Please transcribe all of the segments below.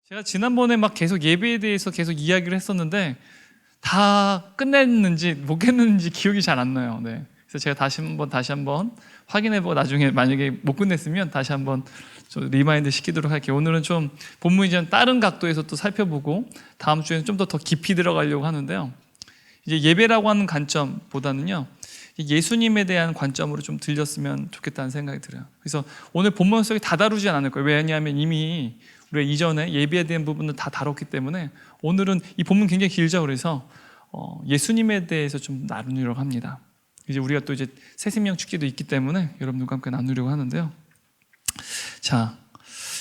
제가 지난번에 막 계속 예배에 대해서 계속 이야기를 했었는데 다 끝냈는지 못 끝냈는지 기억이 잘 안 나요. 네. 그래서 제가 다시 한번 확인해보고 나중에 만약에 못 끝냈으면 다시 한번 좀 리마인드 시키도록 할게요. 오늘은 좀 본문이 좀 다른 각도에서 또 살펴보고 다음 주에는 좀 더 깊이 들어가려고 하는데요. 이제 예배라고 하는 관점보다는요, 예수님에 대한 관점으로 좀 들렸으면 좋겠다는 생각이 들어요. 그래서 오늘 본문 속에 다 다루지 않을 거예요. 왜냐하면 이미 우리가 이전에 예배에 대한 부분을 다 다뤘기 때문에 오늘은 이 본문 굉장히 길죠. 그래서 예수님에 대해서 좀 나누려고 합니다. 이제 우리가 또 이제 새 생명 축제도 있기 때문에 여러분들과 함께 나누려고 하는데요. 자,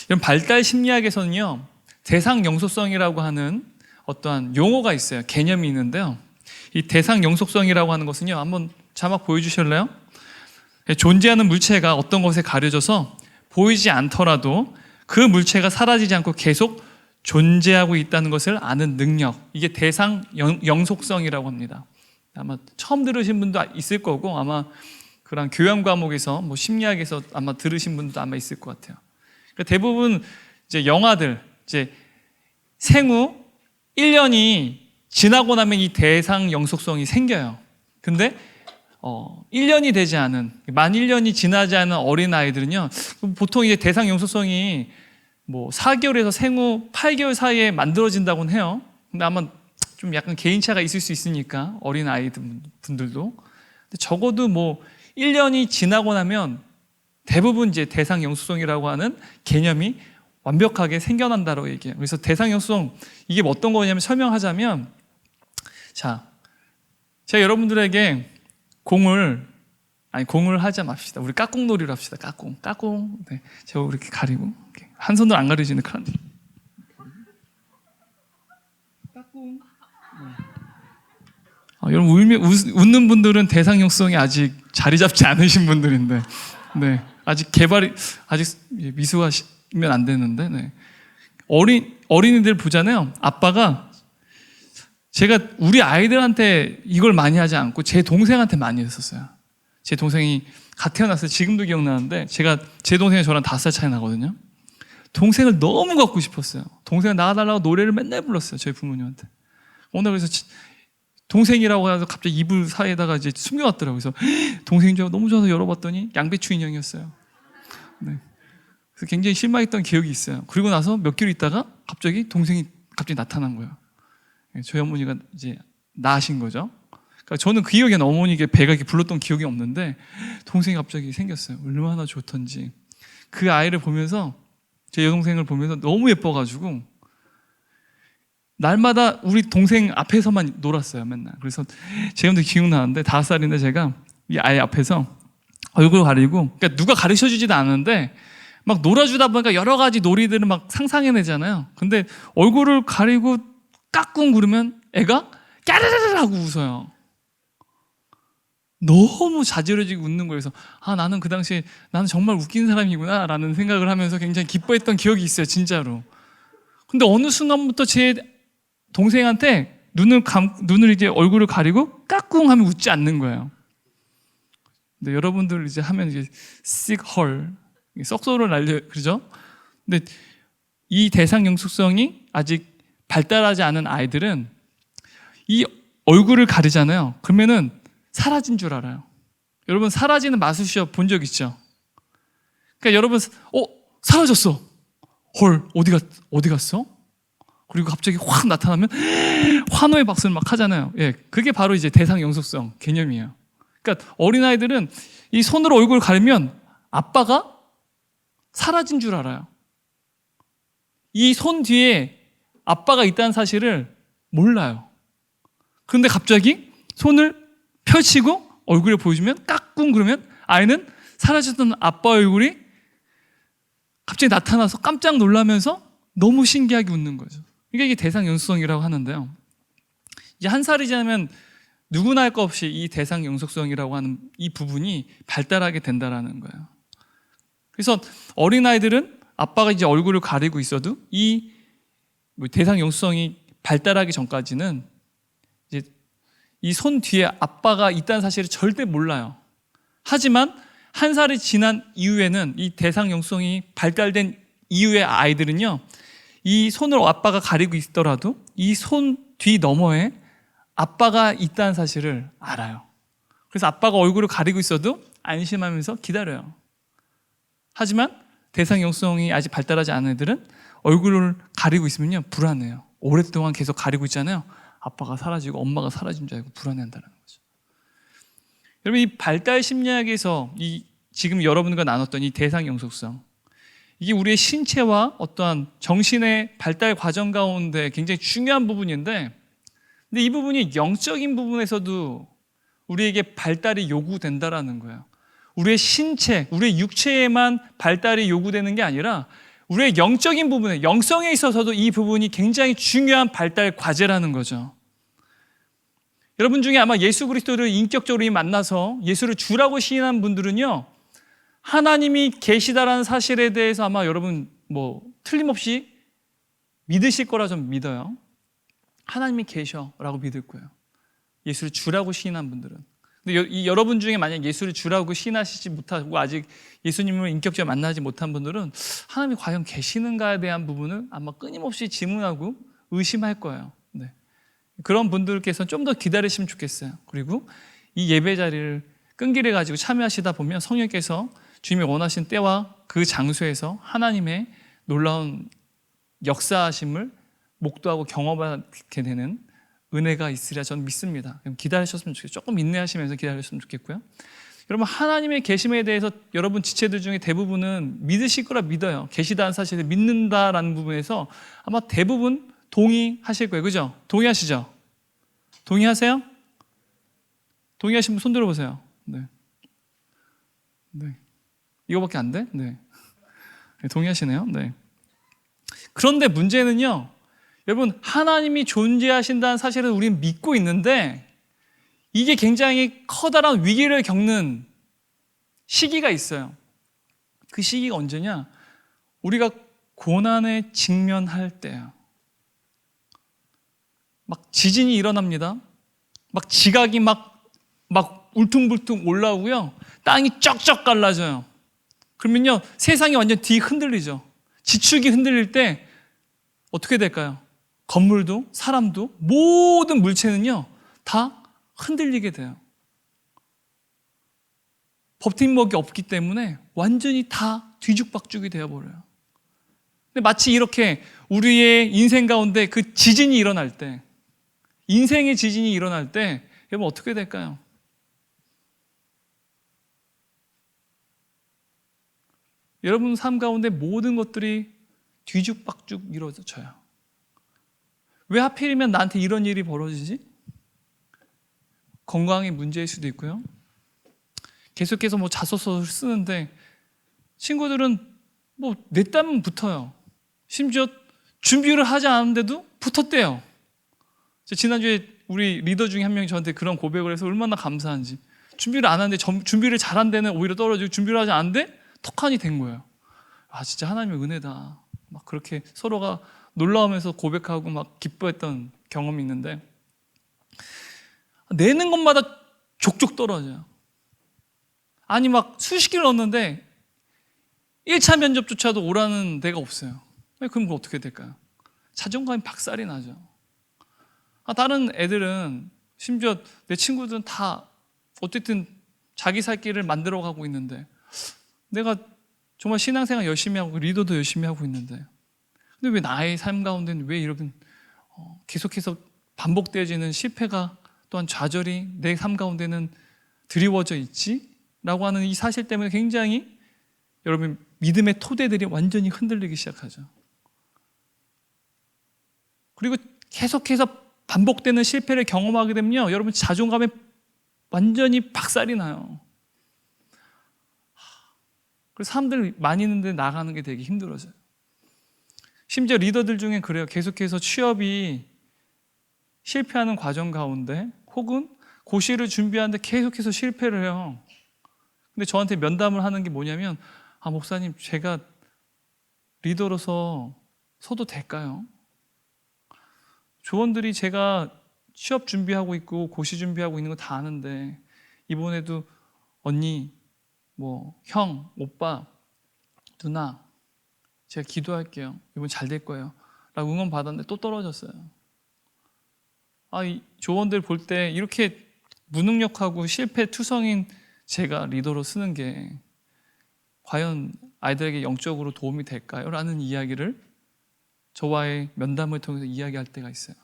이런 발달 심리학에서는요, 대상 영속성이라고 하는 어떠한 용어가 있어요. 개념이 있는데요. 이 대상 영속성이라고 하는 것은요, 한번 자막 보여주실래요? 존재하는 물체가 어떤 것에 가려져서 보이지 않더라도 그 물체가 사라지지 않고 계속 존재하고 있다는 것을 아는 능력, 이게 대상 영속성이라고 합니다. 아마 처음 들으신 분도 있을 거고, 아마 그런 교양 과목에서 뭐 심리학에서 아마 들으신 분도 아마 있을 것 같아요. 그러니까 대부분 이제 영화들, 이제 생후 1년이 지나고 나면 이 대상 영속성이 생겨요. 근데 1년이 되지 않은, 만 1년이 지나지 않은 어린 아이들은요, 보통 이제 대상 영속성이 뭐 4개월에서 생후 8개월 사이에 만들어진다고는 해요. 근데 아마 좀 약간 개인차가 있을 수 있으니까 어린 아이들분들도, 근데 적어도 뭐 1년이 지나고 나면 대부분 이제 대상 영속성이라고 하는 개념이 완벽하게 생겨난다고 얘기해요. 그래서 대상 영속성, 이게 어떤 거냐면 설명하자면, 자, 제가 여러분들에게 공을 하자 맙시다. 우리 까꿍놀이를 합시다. 까꿍. 네, 제가 이렇게 가리고, 이렇게. 한 손으로 안 가려지는 그런. 까꿍. 여러분 웃는 분들은 대상 영속성이 아직 자리 잡지 않으신 분들인데, 네, 아직 미숙하시면 안 되는데, 네. 어린이들 보잖아요. 아빠가, 제가 우리 아이들한테 이걸 많이 하지 않고 제 동생한테 많이 했었어요. 제 동생이 갓 태어났어요. 지금도 기억나는데, 제 동생이 저랑 5살 차이 나거든요. 동생을 너무 갖고 싶었어요. 동생을 낳아달라고 노래를 맨날 불렀어요. 저희 부모님한테. 오늘 그래서 동생이라고 해서 갑자기 이불 사이에다가 이제 숨겨놨더라고요. 그래서 동생인 줄 알고 너무 좋아서 열어봤더니 양배추 인형이었어요. 네. 그래서 굉장히 실망했던 기억이 있어요. 그리고 나서 몇 개월 있다가 갑자기 동생이 나타난 거예요. 저희 어머니가 이제 낳으신 거죠. 그러니까 저는 그 기억에 어머니께 배가 이렇게 불렀던 기억이 없는데, 동생이 갑자기 생겼어요. 얼마나 좋던지. 그 아이를 보면서, 제 여동생을 보면서 너무 예뻐가지고 날마다 우리 동생 앞에서만 놀았어요, 맨날. 그래서 지금도 기억나는데, 5살인데 제가 이 아이 앞에서 얼굴 가리고, 그러니까 누가 가르쳐주지도 않았는데 막 놀아주다 보니까 여러 가지 놀이들을 막 상상해내잖아요. 근데 얼굴을 가리고 까꿍 그러면 애가 까르르르 하고 웃어요. 너무 자지러지게 웃는 거예요. 그래서 나는 그 당시에 나는 정말 웃긴 사람이구나 라는 생각을 하면서 굉장히 기뻐했던 기억이 있어요, 진짜로. 근데 어느 순간부터 제 동생한테 눈을 이제 얼굴을 가리고 까꿍 하면 웃지 않는 거예요. 근데 여러분들 이제 하면 이제 sick 썩소를 그러죠? 근데 이 대상 영속성이 아직 발달하지 않은 아이들은 이 얼굴을 가리잖아요. 그러면은 사라진 줄 알아요. 여러분, 사라지는 마술쇼 본 적 있죠? 그러니까 여러분, 사라졌어. 헐, 어디 갔어? 그리고 갑자기 확 나타나면 환호의 박수를 막 하잖아요. 예, 그게 바로 이제 대상 영속성 개념이에요. 그러니까 어린아이들은 이 손으로 얼굴을 가리면 아빠가 사라진 줄 알아요. 이 손 뒤에 아빠가 있다는 사실을 몰라요. 그런데 갑자기 손을 펼치고 얼굴을 보여주면 까꿍 그러면 아이는 사라졌던 아빠 얼굴이 갑자기 나타나서 깜짝 놀라면서 너무 신기하게 웃는 거죠. 이게 대상 영속성이라고 하는데요. 이제 1살이 지나면 누구나 할 것 없이 이 대상 영속성이라고 하는 이 부분이 발달하게 된다라는 거예요. 그래서 어린아이들은 아빠가 이제 얼굴을 가리고 있어도 이 대상 영속성이 발달하기 전까지는 이제 이 손 뒤에 아빠가 있다는 사실을 절대 몰라요. 하지만 1살이 지난 이후에는 이 대상 영속성이 발달된 이후의 아이들은요, 이 손을 아빠가 가리고 있더라도 이 손 뒤 너머에 아빠가 있다는 사실을 알아요. 그래서 아빠가 얼굴을 가리고 있어도 안심하면서 기다려요. 하지만 대상 영성이 아직 발달하지 않은 애들은 얼굴을 가리고 있으면요 불안해요. 오랫동안 계속 가리고 있잖아요. 아빠가 사라지고 엄마가 사라진 줄 알고 불안해한다는 거죠. 여러분, 이 발달 심리학에서 지금 여러분과 나눴던 이 대상 영속성, 이게 우리의 신체와 어떠한 정신의 발달 과정 가운데 굉장히 중요한 부분인데, 근데 이 부분이 영적인 부분에서도 우리에게 발달이 요구된다라는 거예요. 우리의 신체, 우리의 육체에만 발달이 요구되는 게 아니라 우리의 영적인 부분에, 영성에 있어서도 이 부분이 굉장히 중요한 발달 과제라는 거죠. 여러분 중에 아마 예수 그리스도를 인격적으로 만나서 예수를 주라고 시인한 분들은요, 하나님이 계시다라는 사실에 대해서 아마 여러분 틀림없이 믿으실 거라 좀 믿어요. 하나님이 계셔라고 믿을 거예요. 예수를 주라고 시인한 분들은. 근데 여러분 중에 만약 예수를 주라고 시인하시지 못하고 아직 예수님을 인격적으로 만나지 못한 분들은 하나님이 과연 계시는가에 대한 부분을 아마 끊임없이 질문하고 의심할 거예요. 네. 그런 분들께서는 좀 더 기다리시면 좋겠어요. 그리고 이 예배 자리를 끈기를 가지고 참여하시다 보면 성령께서 주님이 원하신 때와 그 장소에서 하나님의 놀라운 역사하심을 목도하고 경험하게 되는 은혜가 있으리라 저는 믿습니다. 기다리셨으면 좋겠어요. 조금 인내하시면서 기다리셨으면 좋겠고요. 여러분, 하나님의 계심에 대해서 여러분 지체들 중에 대부분은 믿으실 거라 믿어요. 계시다는 사실을 믿는다라는 부분에서 아마 대부분 동의하실 거예요. 그죠? 동의하시죠? 동의하세요? 동의하시면 손 들어보세요. 네. 네. 이거밖에 안 돼? 네. 동의하시네요. 네. 그런데 문제는요, 여러분, 하나님이 존재하신다는 사실을 우리는 믿고 있는데 이게 굉장히 커다란 위기를 겪는 시기가 있어요. 그 시기가 언제냐? 우리가 고난에 직면할 때야. 막 지진이 일어납니다. 막 지각이 막 울퉁불퉁 올라오고요. 땅이 쩍쩍 갈라져요. 그러면요, 세상이 완전 뒤흔들리죠. 지축이 흔들릴 때 어떻게 될까요? 건물도 사람도 모든 물체는요 다 흔들리게 돼요. 버팀목이 없기 때문에 완전히 다 뒤죽박죽이 되어버려요. 근데 마치 이렇게 우리의 인생 가운데 그 지진이 일어날 때, 인생의 지진이 일어날 때 여러분 어떻게 될까요? 여러분 삶 가운데 모든 것들이 뒤죽박죽 이루어져요. 왜 하필이면 나한테 이런 일이 벌어지지? 건강의 문제일 수도 있고요. 계속해서 자소서를 쓰는데 친구들은 내 땀은 붙어요. 심지어 준비를 하지 않았는데도 붙었대요. 지난주에 우리 리더 중에 한 명이 저한테 그런 고백을 해서 얼마나 감사한지. 준비를 안 하는데 준비를 잘한 데는 오히려 떨어지고 준비를 하지 않은데 턱하니 된 거예요. 아, 진짜 하나님의 은혜다. 막 그렇게 서로가 놀라우면서 고백하고 막 기뻐했던 경험이 있는데, 내는 것마다 족족 떨어져요. 아니 막 수십 개를 넣었는데 1차 면접조차도 오라는 데가 없어요. 그럼 어떻게 될까요? 자존감이 박살이 나죠. 다른 애들은, 심지어 내 친구들은 다 어쨌든 자기 살 길을 만들어가고 있는데 내가 정말 신앙생활 열심히 하고 리더도 열심히 하고 있는데, 근데 왜 나의 삶 가운데는 왜 이런 계속해서 반복되어지는 실패가, 또한 좌절이 내 삶 가운데는 드리워져 있지? 라고 하는 이 사실 때문에 굉장히 여러분 믿음의 토대들이 완전히 흔들리기 시작하죠. 그리고 계속해서 반복되는 실패를 경험하게 되면요, 여러분 자존감에 완전히 박살이 나요. 그래서 사람들 많이 있는데 나가는 게 되게 힘들어져요. 심지어 리더들 중에 그래요. 계속해서 취업이 실패하는 과정 가운데 혹은 고시를 준비하는데 계속해서 실패를 해요. 근데 저한테 면담을 하는 게 뭐냐면, 목사님, 제가 리더로서 서도 될까요? 조원들이 제가 취업 준비하고 있고 고시 준비하고 있는 거 다 아는데 이번에도 언니, 형, 오빠, 누나, 제가 기도할게요. 이번 잘 될 거예요. 응원 받았는데 또 떨어졌어요. 이 조언들 볼 때 이렇게 무능력하고 실패투성인 제가 리더로 쓰는 게 과연 아이들에게 영적으로 도움이 될까요? 라는 이야기를 저와의 면담을 통해서 이야기할 때가 있어요.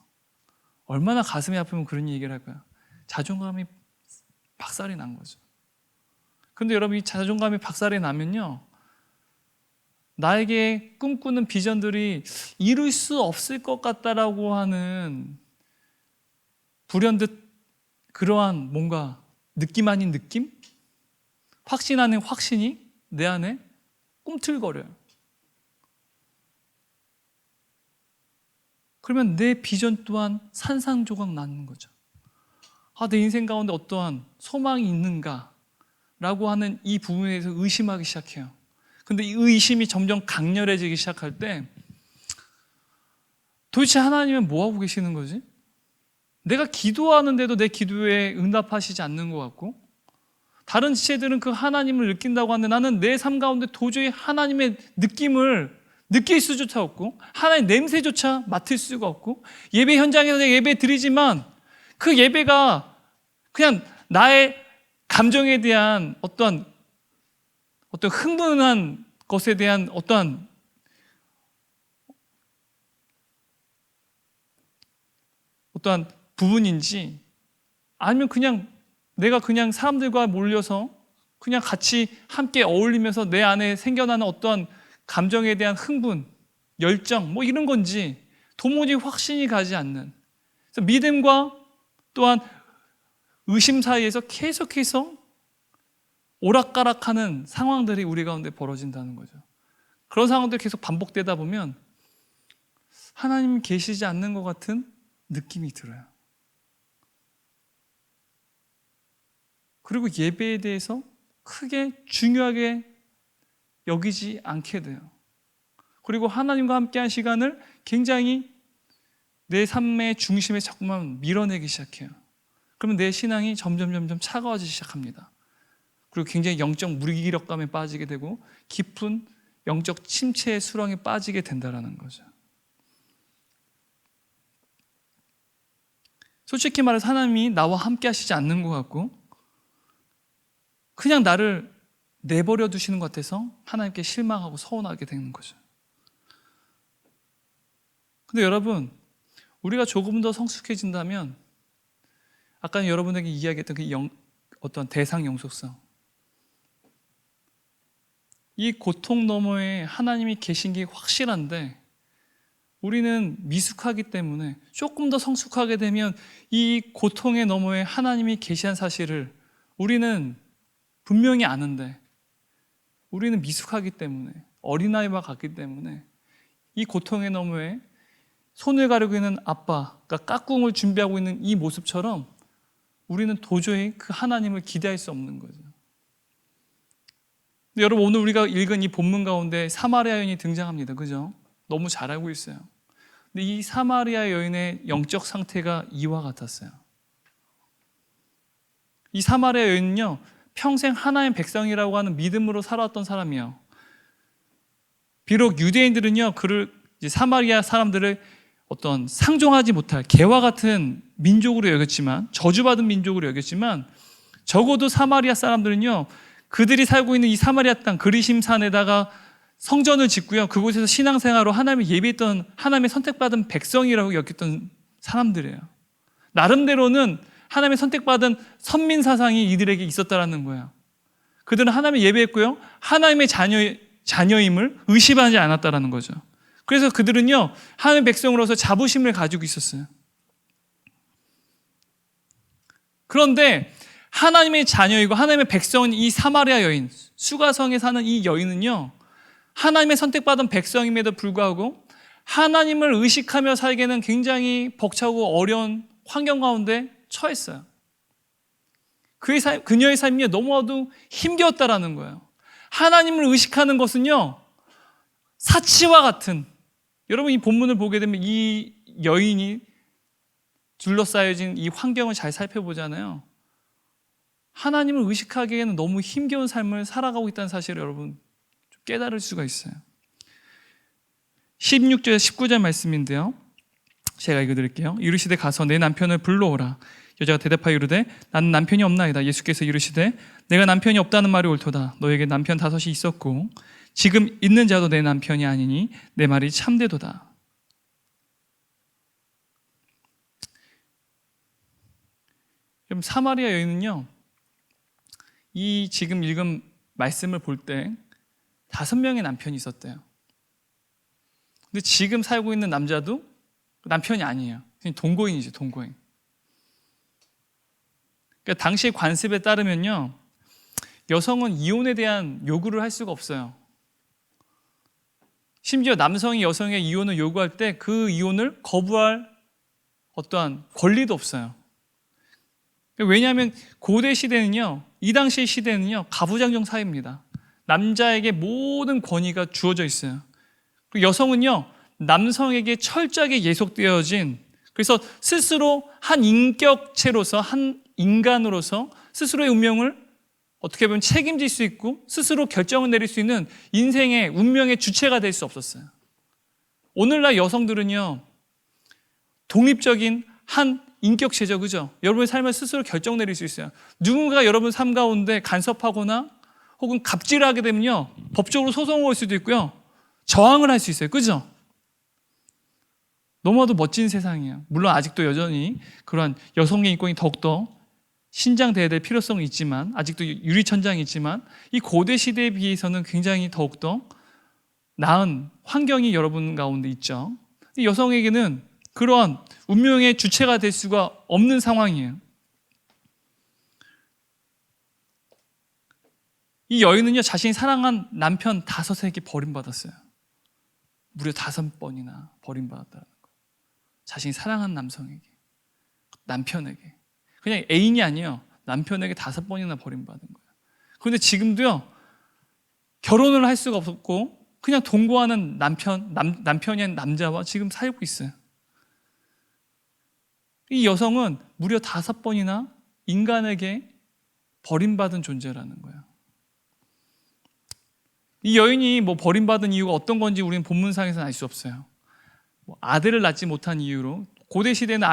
얼마나 가슴이 아프면 그런 얘기를 할까요? 자존감이 박살이 난 거죠. 그런데 여러분, 이 자존감이 박살이 나면요, 나에게 꿈꾸는 비전들이 이룰 수 없을 것 같다라고 하는 불현듯 그러한 뭔가 느낌 아닌 느낌? 확신 아닌 확신이 내 안에 꿈틀거려요. 그러면 내 비전 또한 산산조각 나는 거죠. 내 인생 가운데 어떠한 소망이 있는가? 라고 하는 이 부분에 대해서 의심하기 시작해요. 근데 이 의심이 점점 강렬해지기 시작할 때 도대체 하나님은 뭐하고 계시는 거지? 내가 기도하는데도 내 기도에 응답하시지 않는 것 같고, 다른 지체들은 그 하나님을 느낀다고 하는데 나는 내 삶 가운데 도저히 하나님의 느낌을 느낄 수조차 없고, 하나님의 냄새조차 맡을 수가 없고, 예배 현장에서 예배 드리지만 그 예배가 그냥 나의 감정에 대한 어떤 흥분한 것에 대한 어떠한 부분인지, 아니면 그냥 내가 그냥 사람들과 몰려서 그냥 같이 함께 어울리면서 내 안에 생겨나는 어떠한 감정에 대한 흥분, 열정 이런 건지 도무지 확신이 가지 않는, 그래서 믿음과 또한 의심 사이에서 계속해서 오락가락하는 상황들이 우리 가운데 벌어진다는 거죠. 그런 상황들이 계속 반복되다 보면 하나님이 계시지 않는 것 같은 느낌이 들어요. 그리고 예배에 대해서 크게 중요하게 여기지 않게 돼요. 그리고 하나님과 함께한 시간을 굉장히 내 삶의 중심에 자꾸만 밀어내기 시작해요. 그러면 내 신앙이 점점 차가워지기 시작합니다. 그리고 굉장히 영적 무기력감에 빠지게 되고 깊은 영적 침체의 수렁에 빠지게 된다는 거죠. 솔직히 말해서 하나님이 나와 함께 하시지 않는 것 같고 그냥 나를 내버려 두시는 것 같아서 하나님께 실망하고 서운하게 되는 거죠. 근데 여러분, 우리가 조금 더 성숙해진다면 아까 여러분에게 이야기했던 그 어떤 대상 영속성, 이 고통 너머에 하나님이 계신 게 확실한데 우리는 미숙하기 때문에 조금 더 성숙하게 되면 이 고통의 너머에 하나님이 계시한 사실을 우리는 분명히 아는데 우리는 미숙하기 때문에, 어린아이와 같기 때문에 이 고통의 너머에 손을 가리고 있는 아빠가 까꿍을 준비하고 있는 이 모습처럼 우리는 도저히 그 하나님을 기대할 수 없는 거죠. 근데 여러분, 오늘 우리가 읽은 이 본문 가운데 사마리아 여인이 등장합니다. 그죠? 너무 잘 알고 있어요. 근데 이 사마리아 여인의 영적 상태가 이와 같았어요. 이 사마리아 여인은요, 평생 하나님의 백성이라고 하는 믿음으로 살아왔던 사람이에요. 비록 유대인들은요, 사마리아 사람들을 어떤 상종하지 못할 개와 같은 민족으로 여겼지만, 저주받은 민족으로 여겼지만, 적어도 사마리아 사람들은요, 그들이 살고 있는 이 사마리아 땅 그리심산에다가 성전을 짓고요, 그곳에서 신앙생활로 하나님을 예배했던 하나님의 선택받은 백성이라고 여겼던 사람들이에요. 나름대로는 하나님의 선택받은 선민 사상이 이들에게 있었다라는 거예요. 그들은 하나님을 예배했고요, 하나님의 자녀임을 의심하지 않았다라는 거죠. 그래서 그들은요, 하나님의 백성으로서 자부심을 가지고 있었어요. 그런데 하나님의 자녀이고 하나님의 백성인 이 사마리아 여인, 수가성에 사는 이 여인은요, 하나님의 선택받은 백성임에도 불구하고 하나님을 의식하며 살기에는 굉장히 벅차고 어려운 환경 가운데 처했어요. 그녀의 삶이 너무나도 힘겨웠다라는 거예요. 하나님을 의식하는 것은요, 사치와 같은, 여러분 이 본문을 보게 되면 이 여인이 둘러싸여진 이 환경을 잘 살펴보잖아요. 하나님을 의식하기에는 너무 힘겨운 삶을 살아가고 있다는 사실을 여러분 좀 깨달을 수가 있어요. 16절 19절 말씀인데요, 제가 읽어드릴게요. 이르시되 가서 내 남편을 불러오라. 여자가 대답하여 이르되 나는 남편이 없나이다. 예수께서 이르시되 내가 남편이 없다는 말이 옳도다. 너에게 남편 5이 있었고 지금 있는 자도 내 남편이 아니니 내 말이 참되도다. 그럼 사마리아 여인은요, 이 지금 읽은 말씀을 볼 때 5명의 남편이 있었대요. 근데 지금 살고 있는 남자도 남편이 아니에요. 그냥 동거인이죠, 동거인. 그러니까 당시의 관습에 따르면요, 여성은 이혼에 대한 요구를 할 수가 없어요. 심지어 남성이 여성의 이혼을 요구할 때 그 이혼을 거부할 어떠한 권리도 없어요. 왜냐하면 고대 시대는요, 이 당시 시대는요, 가부장적 사회입니다. 남자에게 모든 권위가 주어져 있어요. 그리고 여성은요, 남성에게 철저하게 예속되어진, 그래서 스스로 한 인격체로서, 한 인간으로서 스스로의 운명을 어떻게 보면 책임질 수 있고 스스로 결정을 내릴 수 있는 인생의 운명의 주체가 될 수 없었어요. 오늘날 여성들은요, 독립적인 한 인격체죠, 그죠? 여러분의 삶을 스스로 결정 내릴 수 있어요. 누군가 여러분 삶 가운데 간섭하거나 혹은 갑질을 하게 되면요, 법적으로 소송을 걸 수도 있고요, 저항을 할 수 있어요, 그죠? 너무나도 멋진 세상이에요. 물론 아직도 여전히 그러한 여성의 인권이 더욱더 신장돼야 될 필요성이 있지만, 아직도 유리천장이 있지만, 이 고대 시대에 비해서는 굉장히 더욱더 나은 환경이 여러분 가운데 있죠. 여성에게는 그러한 운명의 주체가 될 수가 없는 상황이에요. 이 여인은요, 자신이 사랑한 남편 5에게 버림받았어요. 무려 5번이나 버림받았다는 거예요. 자신이 사랑한 남성에게, 남편에게. 그냥 애인이 아니에요. 남편에게 5번이나 버림받은 거예요. 그런데 지금도요, 결혼을 할 수가 없었고 그냥 동거하는 남편이 아닌 남자와 지금 살고 있어요. 이 여성은 무려 5번이나 인간에게 버림받은 존재라는 거예요. 이 여인이 버림받은 이유가 어떤 건지 우리는 본문상에서는 알 수 없어요. 아들을 낳지 못한 이유로, 고대 시대는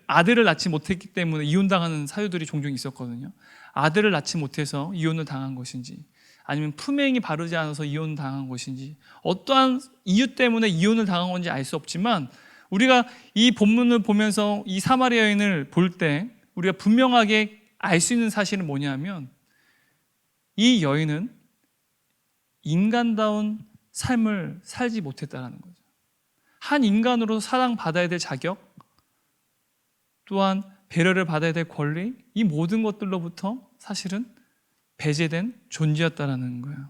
아들을 낳지 못했기 때문에 이혼당하는 사유들이 종종 있었거든요. 아들을 낳지 못해서 이혼을 당한 것인지, 아니면 품행이 바르지 않아서 이혼을 당한 것인지, 어떠한 이유 때문에 이혼을 당한 건지 알 수 없지만, 우리가 이 본문을 보면서 이 사마리아 여인을 볼 때 우리가 분명하게 알 수 있는 사실은 뭐냐면, 이 여인은 인간다운 삶을 살지 못했다는 거죠. 한 인간으로 사랑받아야 될 자격, 또한 배려를 받아야 될 권리, 이 모든 것들로부터 사실은 배제된 존재였다는 거예요.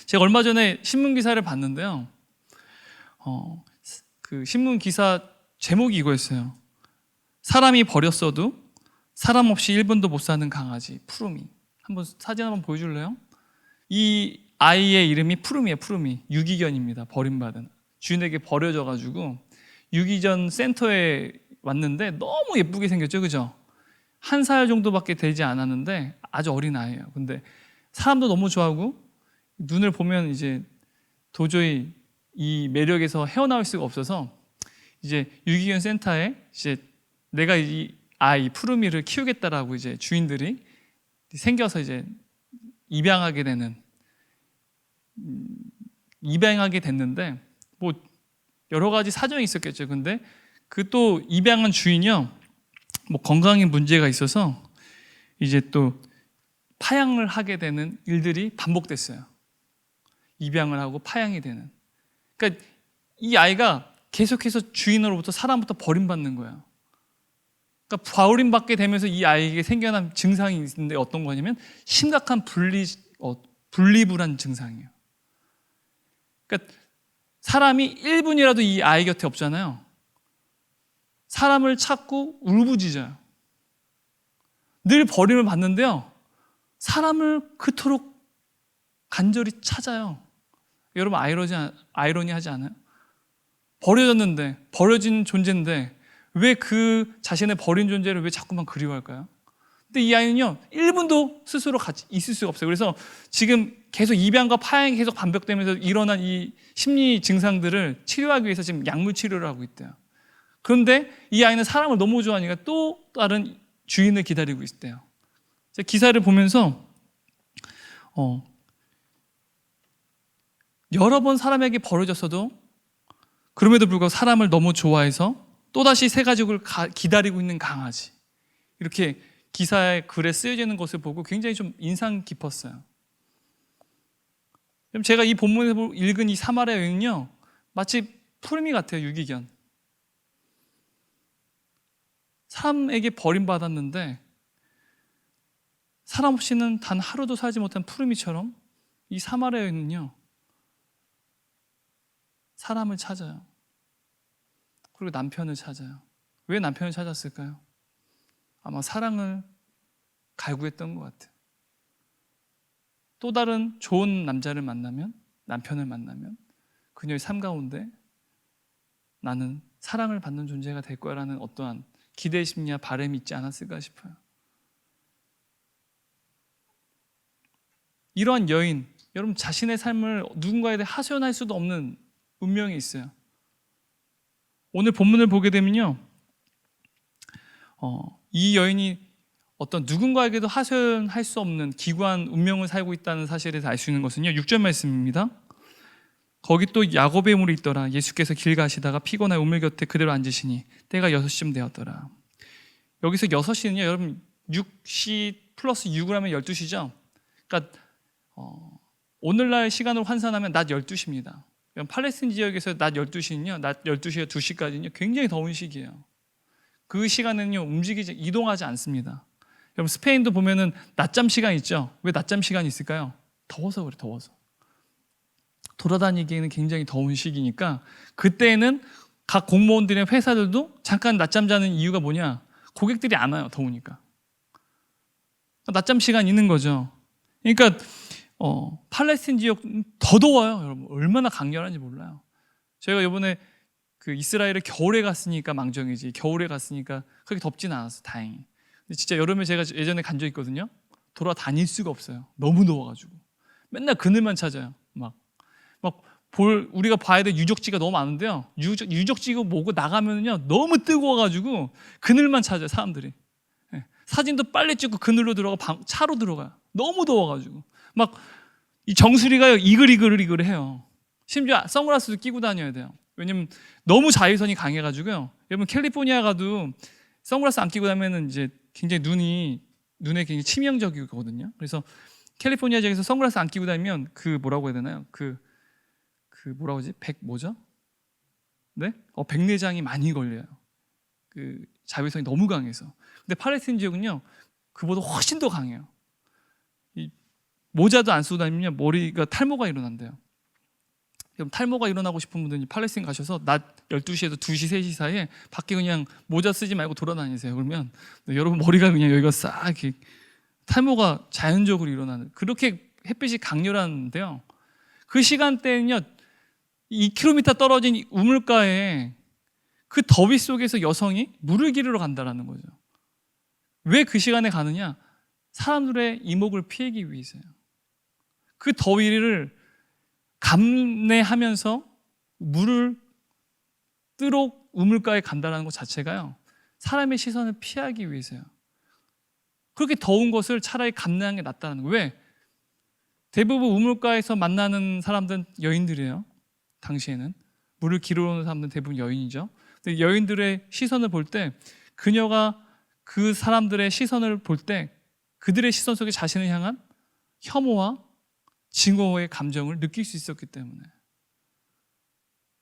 제가 얼마 전에 신문 기사를 봤는데요, 그 신문 기사 제목이 이거였어요. 사람이 버렸어도 사람 없이 1분도 못 사는 강아지 푸르미. 사진 한번 보여줄래요? 이 아이의 이름이 푸르미예요. 푸르미. 유기견입니다. 버림받은, 주인에게 버려져가지고 유기견 센터에 왔는데 너무 예쁘게 생겼죠, 그죠? 1살 정도밖에 되지 않았는데 아주 어린 아이예요. 근데 사람도 너무 좋아하고, 눈을 보면 이제 도저히 이 매력에서 헤어나올 수가 없어서 이제 유기견 센터에 이제 내가 이 아이 푸르미를 키우겠다라고 이제 주인들이 생겨서 이제 입양하게 됐는데, 여러 가지 사정이 있었겠죠. 근데 그 또 입양한 주인이요, 건강에 문제가 있어서 이제 또 파양을 하게 되는 일들이 반복됐어요. 입양을 하고 파양이 되는. 그러니까 이 아이가 계속해서 주인으로부터, 사람부터 버림받는 거예요. 그러니까 버림받게 되면서 이 아이에게 생겨난 증상이 있는데 어떤 거냐면 심각한 분리불안 증상이에요. 그러니까 사람이 1분이라도 이 아이 곁에 없잖아요. 사람을 찾고 울부짖어요. 늘 버림을 받는데요, 사람을 그토록 간절히 찾아요. 여러분 아이러니하지 않아요? 버려진 존재인데 왜 그 자신의 버린 존재를 왜 자꾸만 그리워할까요? 근데 이 아이는요 1분도 스스로 같이 있을 수가 없어요. 그래서 지금 계속 입양과 파양이 계속 반복되면서 일어난 이 심리 증상들을 치료하기 위해서 지금 약물 치료를 하고 있대요. 그런데 이 아이는 사람을 너무 좋아하니까 또 다른 주인을 기다리고 있대요. 제가 기사를 보면서 여러 번 사람에게 버려졌어도 그럼에도 불구하고 사람을 너무 좋아해서 또다시 새 가족을 기다리고 있는 강아지, 이렇게 기사에 글에 쓰여져 있는 것을 보고 굉장히 좀 인상 깊었어요. 제가 이 본문에서 읽은 이 사마리아 여인은요 마치 푸르미 같아요. 유기견, 사람에게 버림받았는데 사람 없이는 단 하루도 살지 못한 푸르미처럼 이 사마리아 여인은요 사람을 찾아요. 그리고 남편을 찾아요. 왜 남편을 찾았을까요? 아마 사랑을 갈구했던 것 같아요. 또 다른 좋은 남자를 만나면, 남편을 만나면 그녀의 삶 가운데 나는 사랑을 받는 존재가 될 거야라는 어떠한 기대 심리와 바람이 있지 않았을까 싶어요. 이러한 여인, 여러분 자신의 삶을 누군가에 대해 하소연할 수도 없는 운명이 있어요. 오늘 본문을 보게 되면요 이 여인이 어떤 누군가에게도 하소연할 수 없는 기구한 운명을 살고 있다는 사실에 대해서 알 수 있는 것은요 6절 말씀입니다. 거기 또 야곱의 물이 있더라. 예수께서 길 가시다가 피곤하여 우물 곁에 그대로 앉으시니 때가 6시쯤 되었더라. 여기서 6시는요 여러분 6시 플러스 6을 하면 12시죠. 그러니까 오늘날 시간으로 환산하면 낮 12시입니다. 팔레스틴 지역에서 낮 12시는요 낮 12시와 2시까지는요 굉장히 더운 시기예요. 그 시간은요 이동하지 않습니다. 여러분 스페인도 보면은 낮잠 시간 있죠. 왜 낮잠 시간이 있을까요? 더워서 그래. 더워서 돌아다니기에는 굉장히 더운 시기니까 그때는 각 공무원들이나 회사들도 잠깐 낮잠 자는 이유가 뭐냐, 고객들이 안 와요. 더우니까 낮잠 시간 있는 거죠. 그러니까 팔레스틴 지역 더 더워요. 여러분 얼마나 강렬한지 몰라요. 저희가 이번에 그 이스라엘을 겨울에 갔으니까 망정이지, 겨울에 갔으니까 그렇게 덥진 않았어, 다행히. 근데 진짜 여름에 제가 예전에 간 적 있거든요. 돌아다닐 수가 없어요. 너무 더워가지고 맨날 그늘만 찾아요. 우리가 봐야 될 유적지가 너무 많은데요. 유적지고 뭐고 나가면요 너무 뜨거워가지고 그늘만 찾아요, 사람들이. 사진도 빨리 찍고 그늘로 들어가, 차로 들어가요. 너무 더워가지고 이 정수리가 이글이글해요. 심지어 선글라스도 끼고 다녀야 돼요. 왜냐면 너무 자외선이 강해가지고요. 여러분 캘리포니아 가도 선글라스 안 끼고 다니면 이제 굉장히 눈에 굉장히 치명적이거든요. 그래서 캘리포니아 지역에서 선글라스 안 끼고 다니면 뭐라고 해야 되나요? 뭐라고 하지? 뭐죠? 네? 백내장이 많이 걸려요. 자외선이 너무 강해서. 근데 팔레스틴 지역은요 그보다 훨씬 더 강해요. 모자도 안 쓰고 다니면 머리가 탈모가 일어난대요. 그럼 탈모가 일어나고 싶은 분들은 팔레스틴 가셔서 낮 12시에서 2시, 3시 사이에 밖에 그냥 모자 쓰지 말고 돌아다니세요. 그러면 여러분 머리가 그냥 여기가 싹 이렇게 탈모가 자연적으로 일어나는, 그렇게 햇빛이 강렬한데요. 그 시간대는요 2km 떨어진 우물가에 그 더위 속에서 여성이 물을 기르러 간다라는 거죠. 왜 그 시간에 가느냐? 사람들의 이목을 피하기 위해서요. 그 더위를 감내하면서 물을 뜨러 우물가에 간다는 것 자체가요 사람의 시선을 피하기 위해서요. 그렇게 더운 것을 차라리 감내하는 게 낫다는 거예요. 왜? 대부분 우물가에서 만나는 사람들은 여인들이에요. 당시에는 물을 기르러 오는 사람들은 대부분 여인이죠. 근데 여인들의 시선을 볼 때, 그녀가 그 사람들의 시선을 볼 때 그들의 시선 속에 자신을 향한 혐오와 증오의 감정을 느낄 수 있었기 때문에,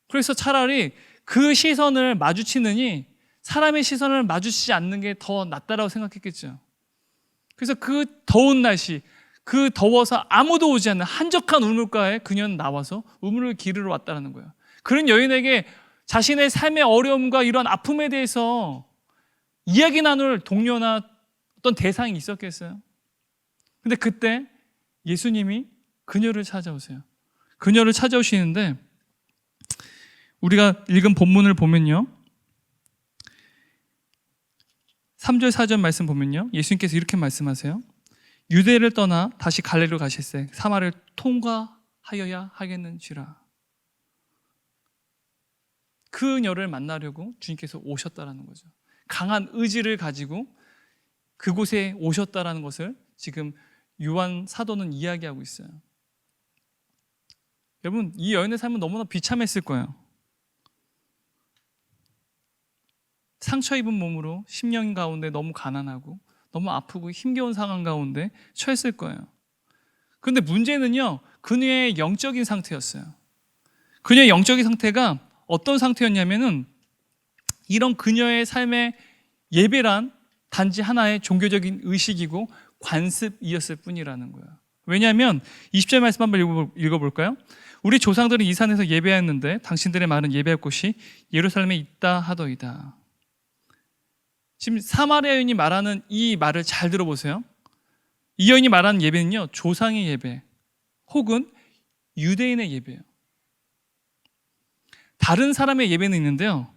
그래서 차라리 그 시선을 마주치느니 사람의 시선을 마주치지 않는 게 더 낫다라고 생각했겠죠. 그래서 그 더운 날씨, 그 더워서 아무도 오지 않는 한적한 우물가에 그녀는 나와서 우물을 기르러 왔다는 거예요. 그런 여인에게 자신의 삶의 어려움과 이런 아픔에 대해서 이야기 나눌 동료나 어떤 대상이 있었겠어요? 근데 그때 예수님이 그녀를 찾아오세요. 그녀를 찾아오시는데 우리가 읽은 본문을 보면요 3절 4절 말씀 보면요, 예수님께서 이렇게 말씀하세요. 유대를 떠나 다시 갈릴리로 가실새 사마리아를 통과하여야 하겠는지라. 그녀를 만나려고 주님께서 오셨다라는 거죠. 강한 의지를 가지고 그곳에 오셨다라는 것을 지금 요한 사도는 이야기하고 있어요. 여러분, 이 여인의 삶은 너무나 비참했을 거예요. 상처 입은 몸으로 10년 가운데 너무 가난하고 너무 아프고 힘겨운 상황 가운데 처했을 거예요. 그런데 문제는요, 그녀의 영적인 상태였어요. 그녀의 영적인 상태가 어떤 상태였냐면은, 이런 그녀의 삶의 예배란 단지 하나의 종교적인 의식이고 관습이었을 뿐이라는 거예요. 왜냐하면 20절 말씀 한번 읽어볼까요? 우리 조상들은 이 산에서 예배했는데 당신들의 말은 예배할 곳이 예루살렘에 있다 하더이다. 지금 사마리아 여인이 말하는 이 말을 잘 들어보세요. 이 여인이 말하는 예배는요, 조상의 예배 혹은 유대인의 예배예요. 다른 사람의 예배는 있는데요,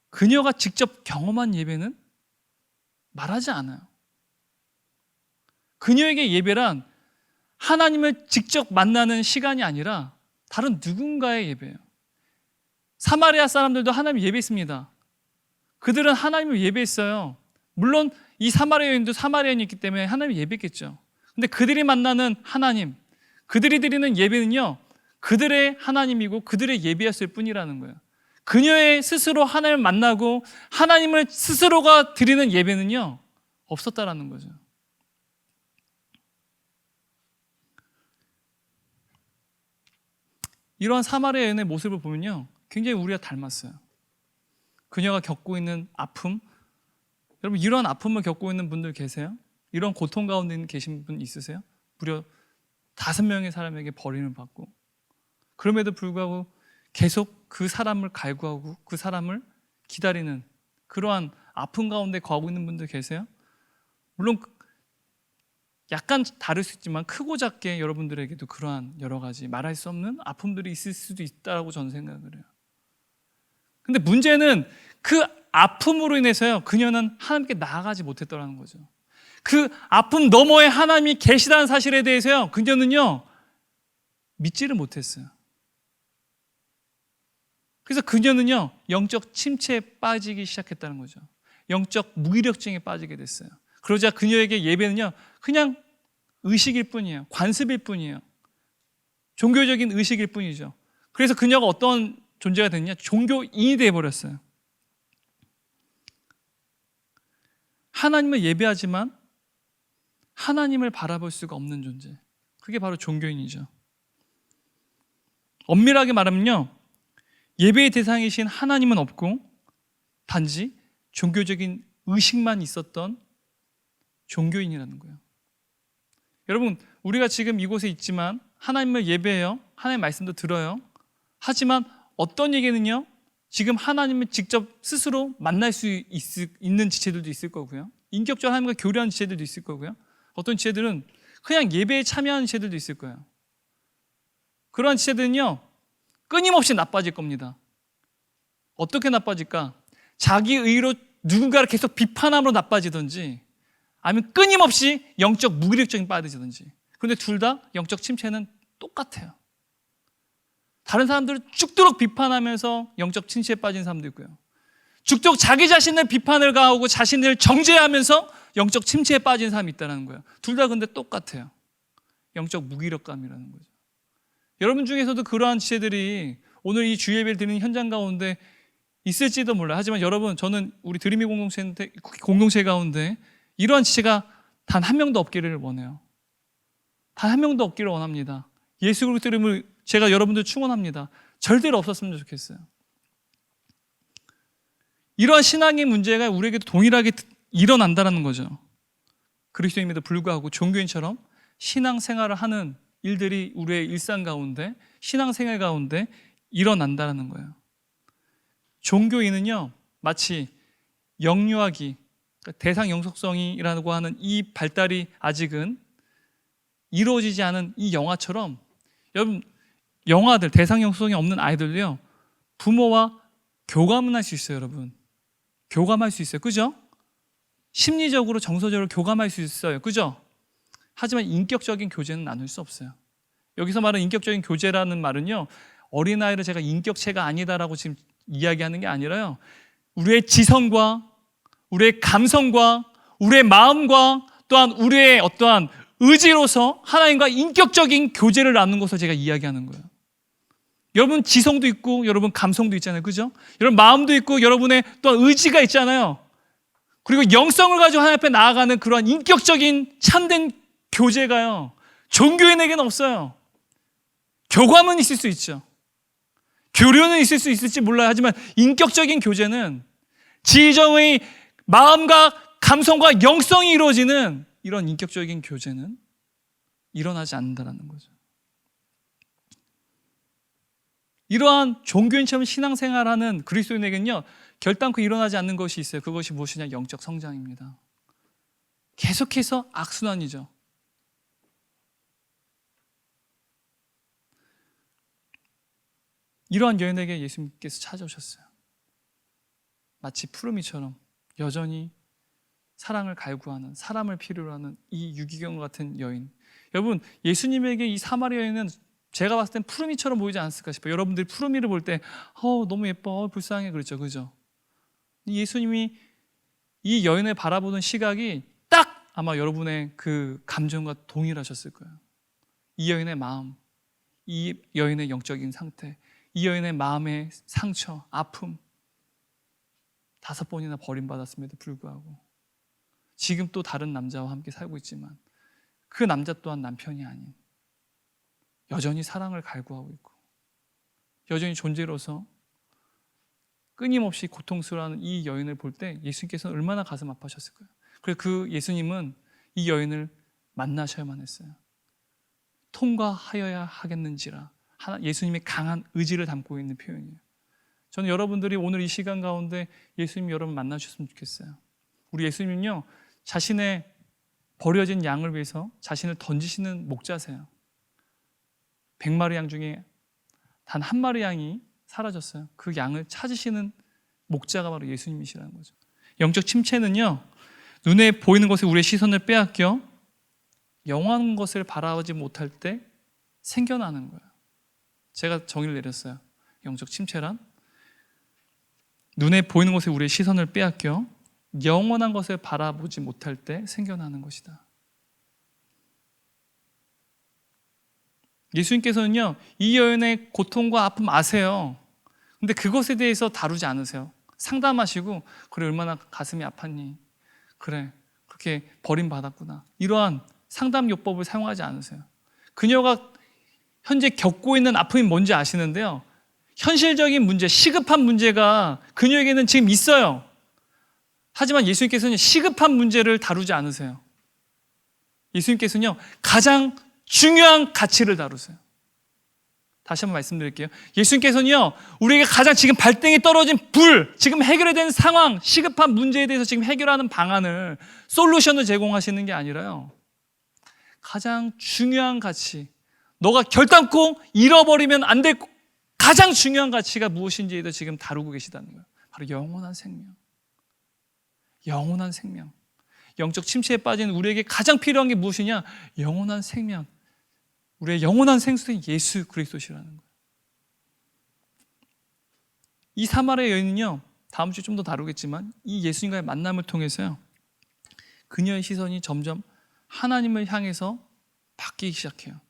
그녀가 직접 경험한 예배는 말하지 않아요. 그녀에게 예배란 하나님을 직접 만나는 시간이 아니라 다른 누군가의 예배예요. 사마리아 사람들도 하나님 예배했습니다. 그들은 하나님을 예배했어요. 물론 이 사마리아 여인도 사마리아인이기 때문에 하나님을 예배했겠죠. 근데 그들이 만나는 하나님, 그들이 드리는 예배는요, 그들의 하나님이고 그들의 예배였을 뿐이라는 거예요. 그녀의 스스로 하나님을 만나고 하나님을 스스로가 드리는 예배는요, 없었다라는 거죠. 이러한 사마리아 여인의 모습을 보면요, 굉장히 우리와 닮았어요. 그녀가 겪고 있는 아픔, 여러분, 이런 아픔을 겪고 있는 분들 계세요? 이런 고통 가운데 계신 분 있으세요? 무려 5명의 사람에게 버림을 받고, 그럼에도 불구하고 계속 그 사람을 갈구하고 그 사람을 기다리는 그러한 아픔 가운데 거하고 있는 분들 계세요? 물론 약간 다를 수 있지만 크고 작게 여러분들에게도 그러한 여러 가지 말할 수 없는 아픔들이 있을 수도 있다고 저는 생각을 해요. 근데 문제는 그 아픔으로 인해서요, 그녀는 하나님께 나아가지 못했더라는 거죠. 그 아픔 너머에 하나님이 계시다는 사실에 대해서요, 그녀는요, 믿지를 못했어요. 그래서 그녀는요, 영적 침체에 빠지기 시작했다는 거죠. 영적 무기력증에 빠지게 됐어요. 그러자 그녀에게 예배는요, 그냥 의식일 뿐이에요. 관습일 뿐이에요. 종교적인 의식일 뿐이죠. 그래서 그녀가 어떤 존재가 됐냐? 종교인이 되어버렸어요. 하나님을 예배하지만 하나님을 바라볼 수가 없는 존재, 그게 바로 종교인이죠. 엄밀하게 말하면요, 예배의 대상이신 하나님은 없고 단지 종교적인 의식만 있었던 종교인이라는 거예요. 여러분, 우리가 지금 이곳에 있지만 하나님을 예배해요. 하나님의 말씀도 들어요. 하지만 어떤 얘기는요, 지금 하나님을 직접 스스로 만날 수 있는 지체들도 있을 거고요, 인격적으로 하나님과 교류하는 지체들도 있을 거고요, 어떤 지체들은 그냥 예배에 참여하는 지체들도 있을 거예요. 그러한 지체들은요, 끊임없이 나빠질 겁니다. 어떻게 나빠질까? 자기 의로 누군가를 계속 비판함으로 나빠지든지, 아니면 끊임없이 영적 무기력증에 빠지든지. 그런데 둘 다 영적 침체는 똑같아요. 다른 사람들을 죽도록 비판하면서 영적 침체에 빠진 사람도 있고요, 죽도록 자기 자신을 비판을 가하고 자신을 정죄하면서 영적 침체에 빠진 사람이 있다는 거예요. 둘 다 근데 똑같아요. 영적 무기력감이라는 거죠. 여러분 중에서도 그러한 지체들이 오늘 이 주예배를 드리는 현장 가운데 있을지도 몰라요. 하지만 여러분, 저는 우리 드림이 공동체 가운데 이러한 지체가 단 한 명도 없기를 원해요. 단 한 명도 없기를 원합니다. 예수 그리스도 이름을 제가 여러분들 축원합니다. 절대로 없었으면 좋겠어요. 이러한 신앙의 문제가 우리에게도 동일하게 일어난다는 거죠. 그리스도인에도 불구하고 종교인처럼 신앙생활을 하는 일들이 우리의 일상 가운데, 신앙생활 가운데 일어난다는 거예요. 종교인은요, 마치 영유아기, 대상 영속성이라고 하는 이 발달이 아직은 이루어지지 않은 이 영아처럼, 여러분, 영아들, 대상 영속성이 없는 아이들도요, 부모와 교감은 할 수 있어요. 여러분, 교감할 수 있어요. 그죠? 심리적으로 정서적으로 교감할 수 있어요. 그죠? 하지만 인격적인 교제는 나눌 수 없어요. 여기서 말하는 인격적인 교제라는 말은요, 어린아이를 제가 인격체가 아니다라고 지금 이야기하는 게 아니라요, 우리의 지성과 우리의 감성과 우리의 마음과 또한 우리의 어떠한 의지로서 하나님과 인격적인 교제를 나누는 것을 제가 이야기하는 거예요. 여러분 지성도 있고 여러분 감성도 있잖아요. 그죠? 여러분 마음도 있고 여러분의 또한 의지가 있잖아요. 그리고 영성을 가지고 하나님 앞에 나아가는 그러한 인격적인 참된 교제가요, 종교인에게는 없어요. 교감은 있을 수 있죠. 교류는 있을 수 있을지 몰라요. 하지만 인격적인 교제는 지정의 마음과 감성과 영성이 이루어지는 이런 인격적인 교제는 일어나지 않는다는 거죠. 이러한 종교인처럼 신앙생활하는 그리스도인에게는요, 결단코 일어나지 않는 것이 있어요. 그것이 무엇이냐? 영적 성장입니다. 계속해서 악순환이죠. 이러한 여인에게 예수님께서 찾아오셨어요. 마치 푸르미처럼 여전히 사랑을 갈구하는, 사람을 필요로 하는 이 유기견 같은 여인. 여러분, 예수님에게 이 사마리아 여인은 제가 봤을 땐 푸르미처럼 보이지 않았을까 싶어요. 여러분들이 푸르미를 볼 때 너무 예뻐, 불쌍해, 그렇죠, 그죠? 예수님이 이 여인을 바라보는 시각이 딱 아마 여러분의 그 감정과 동일하셨을 거예요. 이 여인의 마음, 이 여인의 영적인 상태, 이 여인의 마음의 상처, 아픔, 5번이나 버림받았음에도 불구하고 지금 또 다른 남자와 함께 살고 있지만 그 남자 또한 남편이 아닌, 여전히 사랑을 갈구하고 있고 여전히 존재로서 끊임없이 고통스러워하는 이 여인을 볼 때 예수님께서는 얼마나 가슴 아파하셨을까요? 그래서 그 예수님은 이 여인을 만나셔야만 했어요. 통과하여야 하겠는지라, 예수님의 강한 의지를 담고 있는 표현이에요. 저는 여러분들이 오늘 이 시간 가운데 예수님 여러분 만나주셨으면 좋겠어요. 우리 예수님은요, 자신의 버려진 양을 위해서 자신을 던지시는 목자세요. 100마리 양 중에 단 한 마리 양이 사라졌어요. 그 양을 찾으시는 목자가 바로 예수님이시라는 거죠. 영적 침체는요, 눈에 보이는 것에 우리의 시선을 빼앗겨 영원한 것을 바라보지 못할 때 생겨나는 거예요. 제가 정의를 내렸어요. 영적 침체란 눈에 보이는 것에 우리의 시선을 빼앗겨 영원한 것을 바라보지 못할 때 생겨나는 것이다. 예수님께서는요, 이 여인의 고통과 아픔 아세요. 근데 그것에 대해서 다루지 않으세요. 상담하시고, 그래, 얼마나 가슴이 아팠니? 그래, 그렇게 버림받았구나. 이러한 상담 요법을 사용하지 않으세요. 그녀가 현재 겪고 있는 아픔이 뭔지 아시는데요, 현실적인 문제, 시급한 문제가 그녀에게는 지금 있어요. 하지만 예수님께서는 시급한 문제를 다루지 않으세요. 예수님께서는요, 가장 중요한 가치를 다루세요. 다시 한번 말씀드릴게요. 예수님께서는요, 우리에게 가장 지금 발등에 떨어진 불, 지금 해결해야 되는 상황, 시급한 문제에 대해서 지금 해결하는 방안을, 솔루션을 제공하시는 게 아니라요, 가장 중요한 가치, 너가 결단코 잃어버리면 안 될 가장 중요한 가치가 무엇인지에도 지금 다루고 계시다는 거예요. 바로 영원한 생명. 영원한 생명. 영적 침체에 빠진 우리에게 가장 필요한 게 무엇이냐? 영원한 생명. 우리의 영원한 생수인 예수 그리스도시라는 거예요. 이 사마리아 여인은요, 다음 주에 좀 더 다루겠지만 이 예수님과의 만남을 통해서요, 그녀의 시선이 점점 하나님을 향해서 바뀌기 시작해요.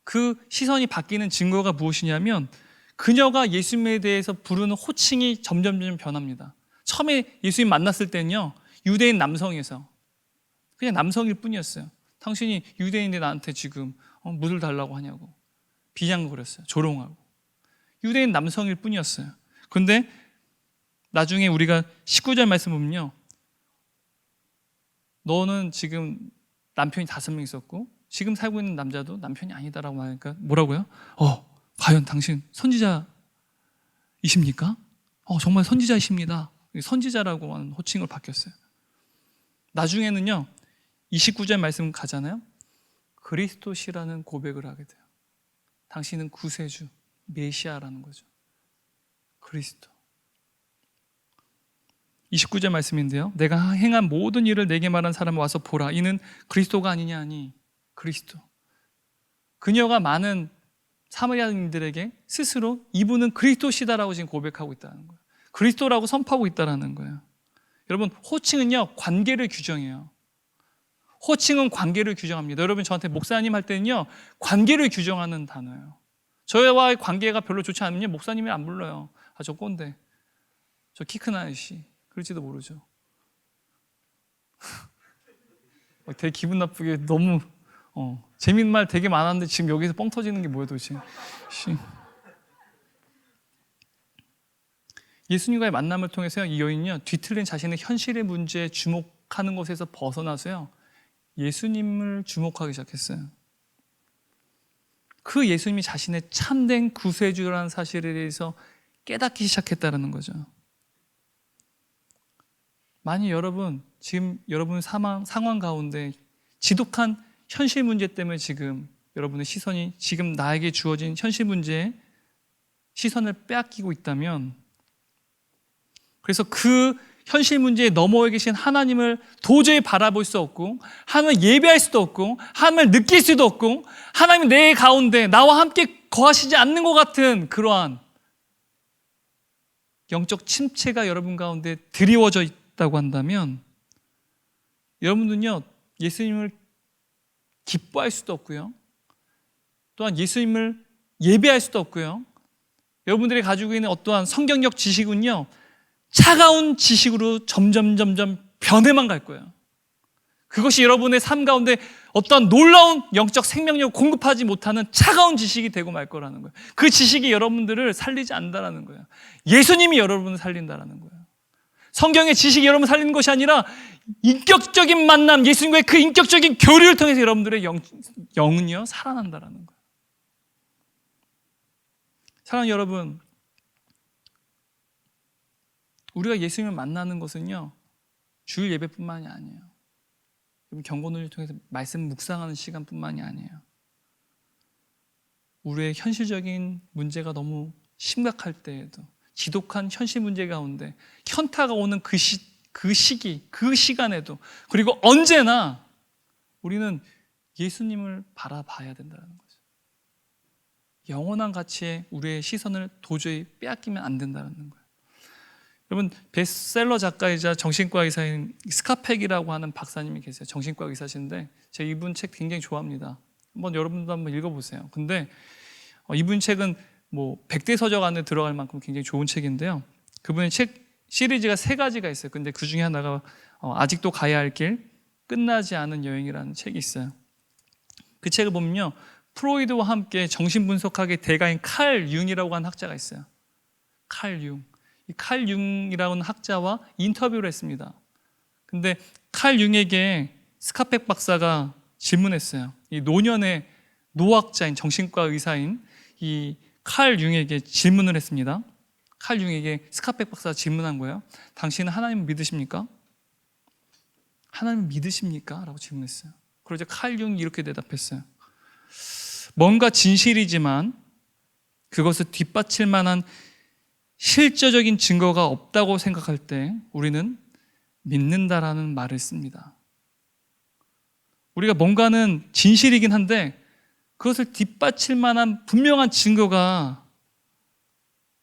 그 시선이 바뀌는 증거가 무엇이냐면, 그녀가 예수님에 대해서 부르는 호칭이 점점 변합니다. 처음에 예수님 만났을 때는요, 유대인 남성에서 그냥 남성일 뿐이었어요. 당신이 유대인인데 나한테 지금 물을 달라고 하냐고 비장거렸어요. 조롱하고. 유대인 남성일 뿐이었어요. 그런데 나중에 우리가 19절 말씀 보면요, 너는 지금 남편이 5명 있었고 지금 살고 있는 남자도 남편이 아니다라고 하니까 뭐라고요? 과연 당신 선지자이십니까? 정말 선지자이십니다. 선지자라고 하는 호칭을 바뀌었어요. 나중에는요, 29절 말씀 가잖아요. 그리스도시라는 고백을 하게 돼요. 당신은 구세주, 메시아라는 거죠. 그리스도. 29절 말씀인데요. 내가 행한 모든 일을 내게 말한 사람을 와서 보라. 이는 그리스도가 아니냐 하니 그리스도. 그녀가 많은 사마리아인들에게 스스로 이분은 그리스도시다라고 지금 고백하고 있다는 거예요. 그리스도라고 선포하고 있다는 거예요. 여러분, 호칭은요, 관계를 규정해요. 호칭은 관계를 규정합니다. 여러분, 저한테 목사님 할 때는요, 관계를 규정하는 단어예요. 저와의 관계가 별로 좋지 않으면 목사님이 안 불러요. 아, 저 꼰대, 저 키 큰 아저씨, 그럴지도 모르죠. 되게 기분 나쁘게 너무 재밌는 말 되게 많았는데 지금 여기서 뻥 터지는 게 뭐야 도대체. 예수님과의 만남을 통해서 이 여인은요, 뒤틀린 자신의 현실의 문제에 주목하는 것에서 벗어나서요, 예수님을 주목하기 시작했어요. 그 예수님이 자신의 참된 구세주라는 사실에 대해서 깨닫기 시작했다는 거죠. 만약 여러분 지금 여러분 상황 가운데 지독한 현실 문제 때문에 지금 여러분의 시선이 지금 나에게 주어진 현실 문제에 시선을 빼앗기고 있다면, 그래서 그 현실 문제에 넘어와 계신 하나님을 도저히 바라볼 수 없고, 하나님을 예배할 수도 없고, 하나님을 느낄 수도 없고, 하나님이 내 가운데 나와 함께 거하시지 않는 것 같은 그러한 영적 침체가 여러분 가운데 드리워져 있다고 한다면, 여러분은요, 예수님을 기뻐할 수도 없고요, 또한 예수님을 예배할 수도 없고요, 여러분들이 가지고 있는 어떠한 성경적 지식은요, 차가운 지식으로 점점 변해만 갈 거예요. 그것이 여러분의 삶 가운데 어떠한 놀라운 영적 생명력을 공급하지 못하는 차가운 지식이 되고 말 거라는 거예요. 그 지식이 여러분들을 살리지 않는다는 거예요. 예수님이 여러분을 살린다는 거예요. 성경의 지식이 여러분을 살리는 것이 아니라 인격적인 만남, 예수님과의 그 인격적인 교류를 통해서 여러분들의 영은요, 살아난다는 거예요. 사랑하는 여러분, 우리가 예수님을 만나는 것은요, 주일 예배뿐만이 아니에요. 경건을 통해서 말씀 묵상하는 시간뿐만이 아니에요. 우리의 현실적인 문제가 너무 심각할 때에도, 지독한 현실 문제 가운데 현타가 오는 그 시기, 그 시간에도, 그리고 언제나 우리는 예수님을 바라봐야 된다는 거죠. 영원한 가치에 우리의 시선을 도저히 빼앗기면 안 된다는 거예요. 여러분, 베스트셀러 작가이자 정신과 의사인 스카펙이라고 하는 박사님이 계세요. 정신과 의사신데 제가 이분 책 굉장히 좋아합니다. 여러분도 한번 읽어보세요. 근데 이분 책은 100대 서적 안에 들어갈 만큼 굉장히 좋은 책인데요, 그분의 책 시리즈가 3가지가 있어요. 근데 그 중에 하나가 아직도 가야 할 길, 끝나지 않은 여행이라는 책이 있어요. 그 책을 보면요, 프로이드와 함께 정신분석학의 대가인 칼 융이라고 하는 학자가 있어요. 칼 융. 이 칼 융이라는 학자와 인터뷰를 했습니다. 근데 칼 융에게 스카펙 박사가 질문했어요. 이 노년의 노학자인 정신과 의사인 이 칼 융에게 질문을 했습니다. 칼 융에게 스카펙 박사가 질문한 거예요. 당신은 하나님을 믿으십니까? 하나님을 믿으십니까? 라고 질문했어요. 그러자 칼 융이 이렇게 대답했어요. 뭔가 진실이지만 그것을 뒷받칠 만한 실제적인 증거가 없다고 생각할 때 우리는 믿는다라는 말을 씁니다. 우리가 뭔가는 진실이긴 한데 그것을 뒷받칠 만한 분명한 증거가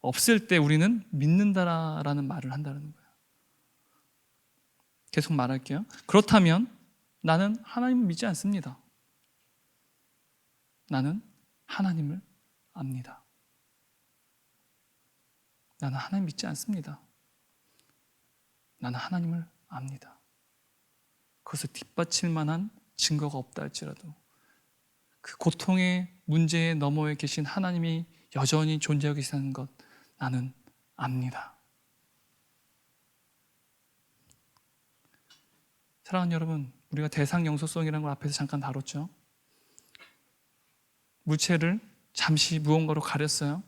없을 때 우리는 믿는다라는 말을 한다는 거예요. 계속 말할게요. 그렇다면 나는 하나님을 믿지 않습니다. 나는 하나님을 압니다. 나는 하나님 믿지 않습니다. 나는 하나님을 압니다. 그것을 뒷받칠 만한 증거가 없다 할지라도 그 고통의 문제에 너머에 계신 하나님이 여전히 존재하고 계시다는 것 나는 압니다. 사랑하는 여러분, 우리가 대상 영속성이라는 걸 앞에서 잠깐 다뤘죠. 물체를 잠시 무언가로 가렸어요.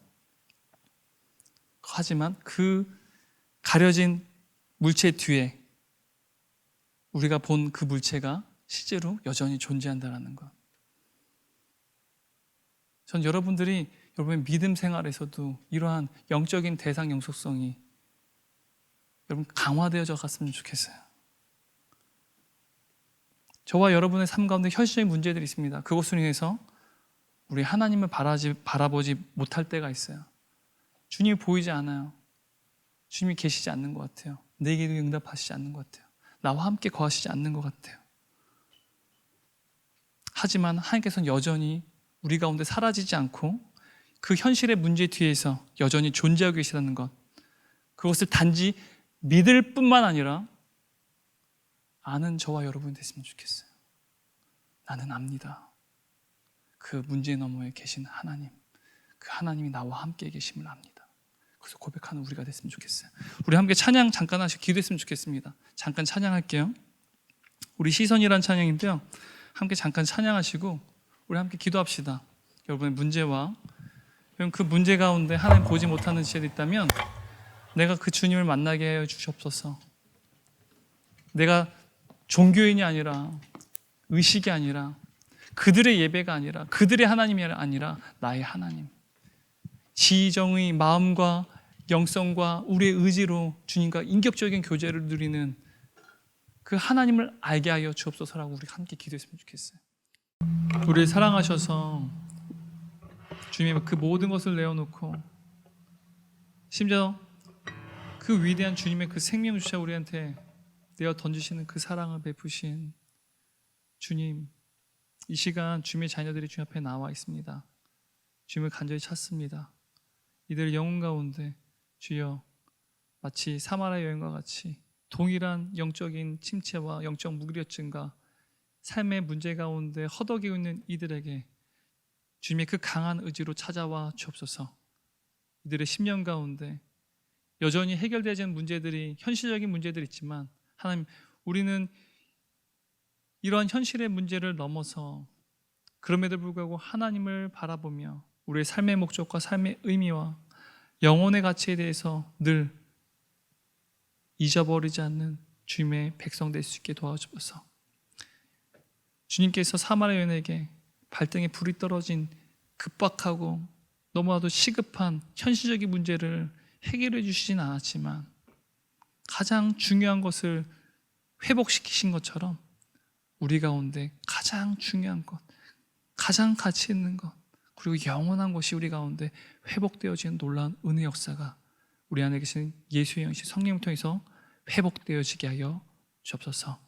하지만 그 가려진 물체 뒤에 우리가 본 그 물체가 실제로 여전히 존재한다는 것. 전 여러분들이 여러분의 믿음 생활에서도 이러한 영적인 대상 영속성이 여러분 강화되어져 갔으면 좋겠어요. 저와 여러분의 삶 가운데 현실적인 문제들이 있습니다. 그것으로 인해서 우리 하나님을 바라보지 못할 때가 있어요. 주님이 보이지 않아요. 주님이 계시지 않는 것 같아요. 내 기도에 응답하시지 않는 것 같아요. 나와 함께 거하시지 않는 것 같아요. 하지만 하나님께서는 여전히 우리 가운데 사라지지 않고 그 현실의 문제 뒤에서 여전히 존재하고 계시다는 것, 그것을 단지 믿을 뿐만 아니라 아는 저와 여러분이 됐으면 좋겠어요. 나는 압니다. 그 문제 너머에 계신 하나님, 그 하나님이 나와 함께 계심을 압니다. 그래서 고백하는 우리가 됐으면 좋겠어요. 우리 함께 찬양 잠깐 하시고 기도했으면 좋겠습니다. 잠깐 찬양할게요. 우리 시선이란 찬양인데요, 함께 잠깐 찬양하시고 우리 함께 기도합시다. 여러분의 문제와 그 문제 가운데 하나님 보지 못하는 시절이 있다면 내가 그 주님을 만나게 하여 주시옵소서. 내가 종교인이 아니라, 의식이 아니라, 그들의 예배가 아니라, 그들의 하나님이 아니라 나의 하나님, 지정의 마음과 영성과 우리의 의지로 주님과 인격적인 교제를 누리는 그 하나님을 알게 하여 주옵소서라고 우리 함께 기도했으면 좋겠어요. 우리를 사랑하셔서 주님의 그 모든 것을 내어놓고, 심지어 그 위대한 주님의 그 생명주차 우리한테 내어 던지시는 그 사랑을 베푸신 주님, 이 시간 주님의 자녀들이 주님 앞에 나와 있습니다. 주님을 간절히 찾습니다. 이들의 영혼 가운데 주여 마치 사마리아 여인과 같이 동일한 영적인 침체와 영적 무기력증과 삶의 문제 가운데 허덕이고 있는 이들에게 주님의 그 강한 의지로 찾아와 주옵소서. 이들의 심령 가운데 여전히 해결되지 않은 문제들이, 현실적인 문제들이 있지만 하나님, 우리는 이러한 현실의 문제를 넘어서 그럼에도 불구하고 하나님을 바라보며 우리의 삶의 목적과 삶의 의미와 영혼의 가치에 대해서 늘 잊어버리지 않는 주님의 백성 될 수 있게 도와주셔서, 주님께서 사마리아 여인에게 발등에 불이 떨어진 급박하고 너무나도 시급한 현실적인 문제를 해결해 주시진 않았지만 가장 중요한 것을 회복시키신 것처럼 우리 가운데 가장 중요한 것, 가장 가치 있는 것, 그리고 영원한 것이 우리 가운데 회복되어지는 놀라운 은혜 역사가 우리 안에 계신 예수의 영이신 성령을 통해서 회복되어지게 하여 주옵소서.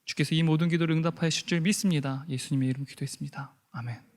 주께서 이 모든 기도를 응답하여 주실 줄 믿습니다. 예수님의 이름으로 기도했습니다. 아멘.